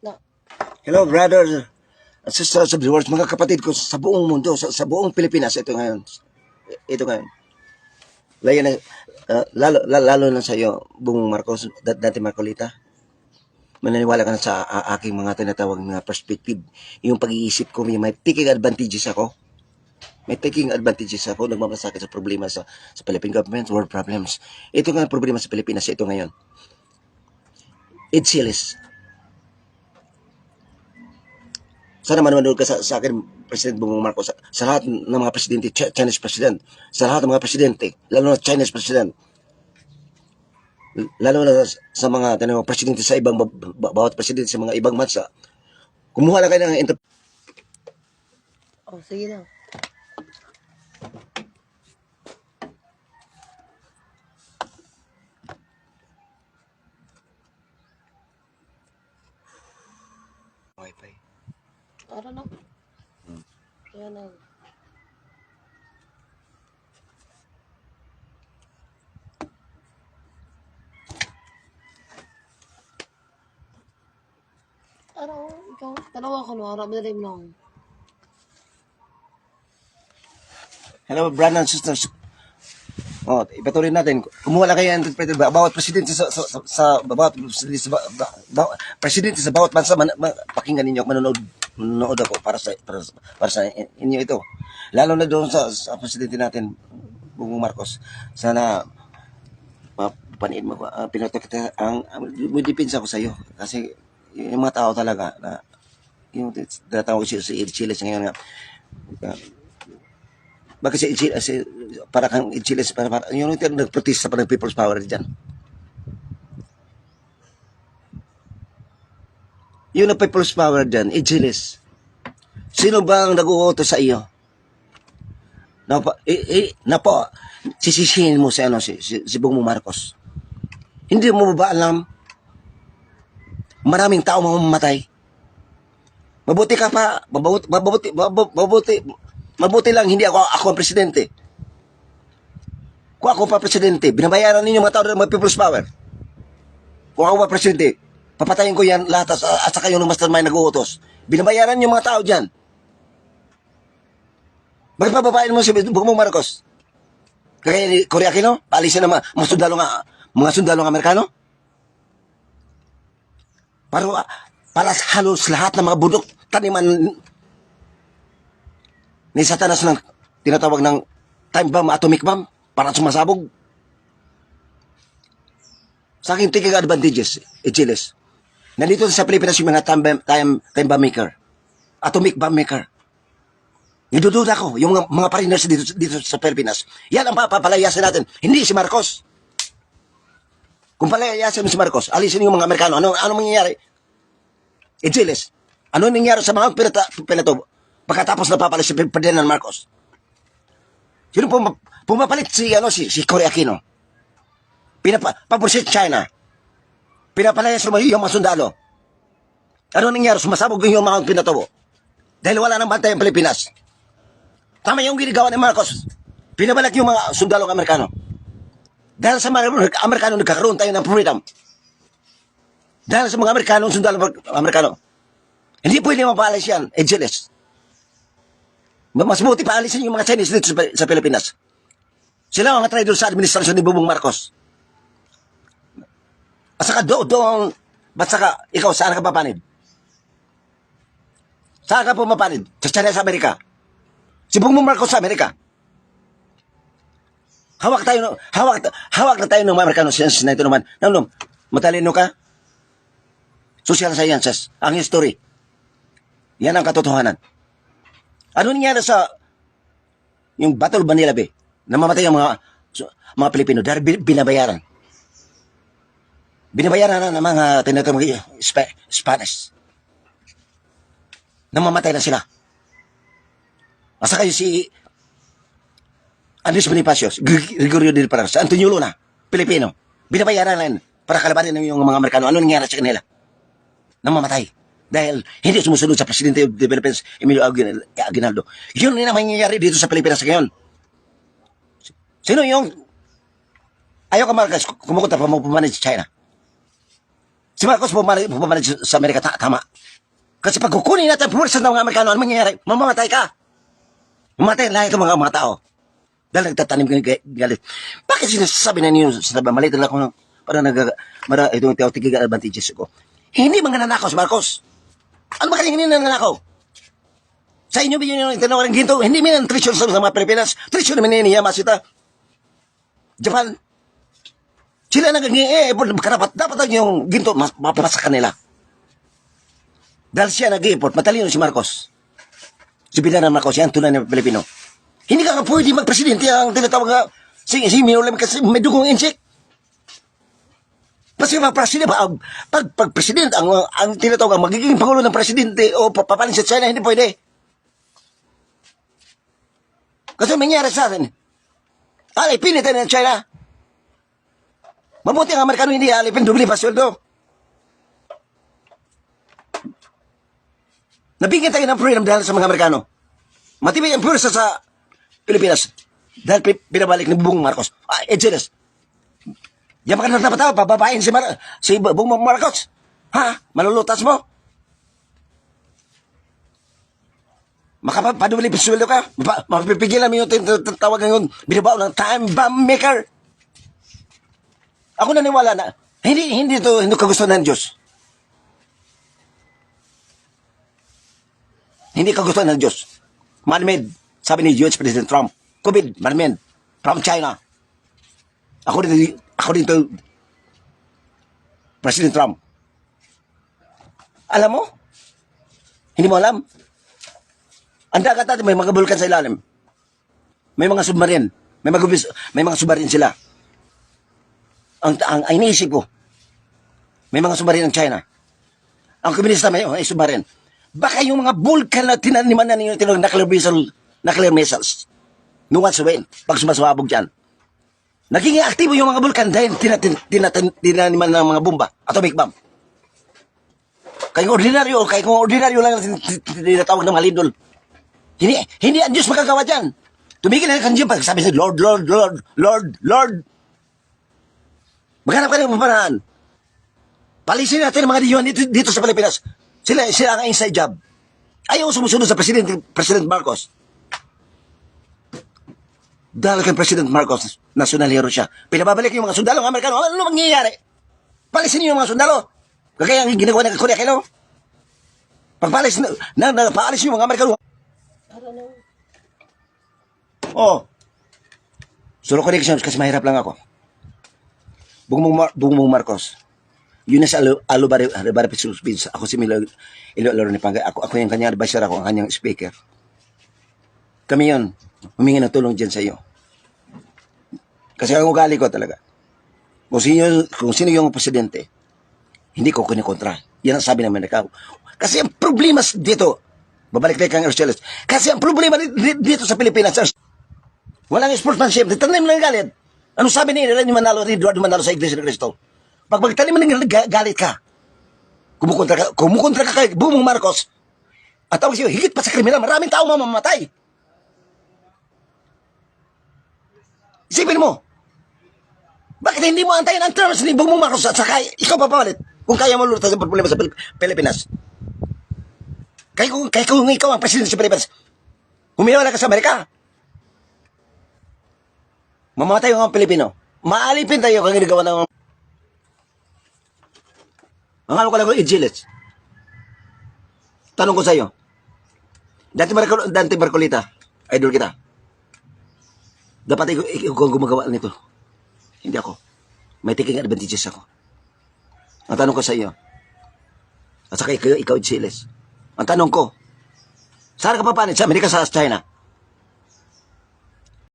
Na, Hello, brother. Sister of the world, mga kapatid ko sa buong mundo, sa buong Pilipinas, ito ngayon. Ito ngayon. Lalo na, lalo na sa iyo, Bung Marcos, dati Marcolita. Mananiwala ka na sa aking mga tinatawag na perspective. Yung pag-iisip ko, may taking advantages ako. May taking advantages ako, nagmamasakit sa problema sa Philippine government, world problems. Ito nga ang problema sa Pilipinas, ito ngayon. It's sillis. Sana manonood ka sa akin, President Bongbong Marcos, sa lahat ng mga presidente, Chinese president, sa lahat ng mga presidente, lalo na Chinese president, lalo na sa mga presidente sa ibang, bawat presidente sa mga ibang bansa, kumuha na kayo ng oh, sige na. Wi-Fi. Tara na. Yan na. Ano, ikaw, tanawa ko no, harap na rin lang. Hello, brothers and sisters. Oh, ipatuloy natin. Kumuha na kayo ng bawat presidente sa bawat presidente sa bawat bansa, pakinggan ninyo, manonood ako para sa inyo ito. Lalo na doon sa presidente natin, Bongbong Marcos. Sana mapaniin mo, pinoto kita, may depensa ko sa iyo. Kasi yung mga tao talaga, na yung tinatawag ko si Chile ngayon nga, bakit para kang Chile, para yung nagprotesta pa ng People's Power dyan. Yung na People's Power dyan, Chiles. Sino ba ang nag-uutos sa iyo? Napo, sisisihin mo si Bongbong Marcos. Hindi mo ba alam? Maraming tao mamamatay. Mabuti ka pa, mabuti lang hindi ako ang presidente. Kung ako pa presidente, binabayaran ninyo mga tao ng mga People's Power. Kung ako pa presidente, papatayin ko yan lahat at saka yung mastermind nag-uutos. Binabayaran yung mga tao dyan. Bakit pababayin mo si Bongbong Marcos? Kaya ni Cory Aquino, paalisin na mga sundalong Amerikano? Para halos lahat ng mga budok, taniman ni Satanas ng tinatawag ng time bomb, atomic bomb, para sumasabog. Sa aking taking advantages, Chiles. Nandito sa Pilipinas yung mga time bomb maker, atomic bomb maker. Nidududa ko, yung mga pariners dito sa Pilipinas, yan ang papalayasin natin, hindi si Marcos. Kung palayasin mo si Marcos, alisin yung mga Amerikano, ano mangyayari? Chiles, ano nangyayari sa mga pinato? Pagkatapos na papalit si Ferdinand Marcos. Sino pumapalit si Cory Aquino? Paborsit China. Pinapalayas yung mga sundalo. Ano nangyari? Sumasabog yung mga pinatubo. Dahil wala nang bantay ang Pilipinas. Tama yung ginagawa ni Marcos. Pinabalik yung mga sundalo Amerikano. Dahil sa mga Amerikano, nagkakaroon tayo ng freedom. Dahil sa mga Amerikano, sundalo Amerikano. Hindi pwede mapalis yan, Angeles. Mas buti pa alisin yung mga Chinese dito sa Pilipinas. Sila ang mga traidor sa administrasyon ni Bongbong Marcos. At saka ba't saka, ikaw, saan ka papanid? Saan ka pumapanid? Sa China, sa Amerika. Si Bongbong Marcos sa Amerika. Hawak na tayo ng mga Amerikano na ito naman. Nanom, matalino ka? Social sciences, ang history. Yan ang katotohanan. Ano nangyari sa yung Battle of Manila Bay? Namamatay ang mga Pilipino dahil binabayaran. Binabayaran na ng mga tinatawag Spanish. Namamatay na sila. Asa kayo si Andres Bonifacio, Gregorio del Pilar, Antonio Luna, Pilipino. Binabayaran na para kalabanin ng mga Amerikano. Ano nangyari sa kanila? Namamatay. Dahil hindi sumusunod sa Presidente of the Philippines, Emilio Aguinaldo. Yun na nangyayari dito sa Pilipinas ngayon. Sino yung ayaw ka Marcos, kumukuta pa mo pumanay sa China? Si Marcos pumanay sa Amerika, tama. Kasi pag kukunin natin ang puwersa ng mga Amerikano, ano mangyayari? Mamamatay ka. Mamatay lahat ng mga tao. Dahil nagtatanim ka ng galit. Bakit sinasabi na niyo, maliit lang ako, para itong tigiga advantages ko. Hindi mga nanakaw si Marcos. Ano ba kanyang hindi nanakaw? Sa inyo ba yun yung tinawag ng ginto? Hindi man ang treasure sa mga Pilipinas. Treasure naman niya Yamasita. Japan. Sila karapat. Dapat yung ginto mapapasa kanila. Dahil siya nag-i-import. Matalino si Marcos. Si Bilanan Marcos, yan tunay na Pilipino. Hindi ka pwede magpresidente ang tinatawag nga si Minolam kasi may dugong insik. Kasi mga presidente, pag presidente, ang tinatawag magiging pangulo ng presidente o papalin sa China, hindi pwede. Kasi mangyari sa atin. Alipin ito ng China. Mabuti ang Amerikano hindi alipin, dubli pa sweldo. Nabigyan tayo ng freedom dahil sa mga Amerikano. Matibay ang pursa sa Pilipinas. Dahil pinabalik ni Bung Marcos. Jealous. Yan mga dapat tao, pababain si Bung Marcos. Ha? Malulutas mo? Makapaduli pisweldo ka? Mapipigilan mo yung tawag ngayon, binabaw ng time bomb maker. Ako naniwala na, hindi kagustuhan ng Diyos. Hindi kagustuhan ng Diyos. Man-made, sabi ni US President Trump. COVID, man-made, from China. Ako dito, President Trump. Alam mo? Hindi mo alam? Ang dagat natin, may mga bulkan sa ilalim. May mga submarine. May mga submarine sila. Ang iniisip ko, may mga submarine ng China. Ang komunista may submarine. Baka yung mga bulkan na tinaniman na ninyo, nuclear missiles. No one's away. Pag sumasabog dyan. Naging aktibo yung mga bulkan dahil tinaniman ng mga bomba. Atomic bomb. Kung ordinaryo lang tinatawag ng mga lidol. Hindi ang Diyos makagawa dyan. Tumigil na kandiyan pag sabi sa Lord. Maghanap ka ng paraan. Palisin natin ang mga diyon dito sa Pilipinas. Sila ang inside job. Ayaw sumusunod sa President Marcos. Dahil kay President Marcos, national hero siya. Pinababalik yung mga sundalo ng Amerikano. Ano mangyayari? Palisin niyo yung mga sundalo. Kagaya ang ginagawa ng Korea kayo. Pagpalis paalis yung mga Amerikano. Oh. Solo connections kasi mahirap lang ako. Bugmong Marcos. Yun na sa Alubari Philippines. Ako si Milo ni Pangay. Ako yung kanyang advisor, ako ang kanyang speaker. Kami yun. Humingi ng tulong dyan sa iyo. Kasi ang ugali ko talaga. Kung sino yung presidente, hindi ko kinikontra. Yan ang sabi ng Amerika. Kasi ang problema dito, babalik tayo kang Arceles. Kasi ang problema dito sa Pilipinas, walang sportsmanship. Tanim ng galit. Ano sabi ni Eduardo Manalo sa Iglesia ni Cristo? Pag magtanim ng galit ka, kumukontra ka kay Bung Marcos, at tawag siya, higit pa sa kriminal, maraming tao mamamatay. Isipin mo, bakit hindi mo antayin ang terms ni Bung Marcos at saka ikaw papalit kung kaya mo lulutas ang problema sa Pilipinas? Kaya kung ikaw ang presidente sa Pilipinas, humiwala ka sa Amerika, mamamatay yung mga Pilipino. Maalipin tayo kung ginagawa ng ang ano ko lang ko, Igilis. Tanong ko sa iyo. Dante Marcolita, idol kita. Dapat ikaw gumagawa nito. Hindi ako. May taking advantages ako. Ang tanong ko sa iyo. At saka ikaw Igilis. Ang tanong ko, saan ka papanit? Sa Amerika, sa China?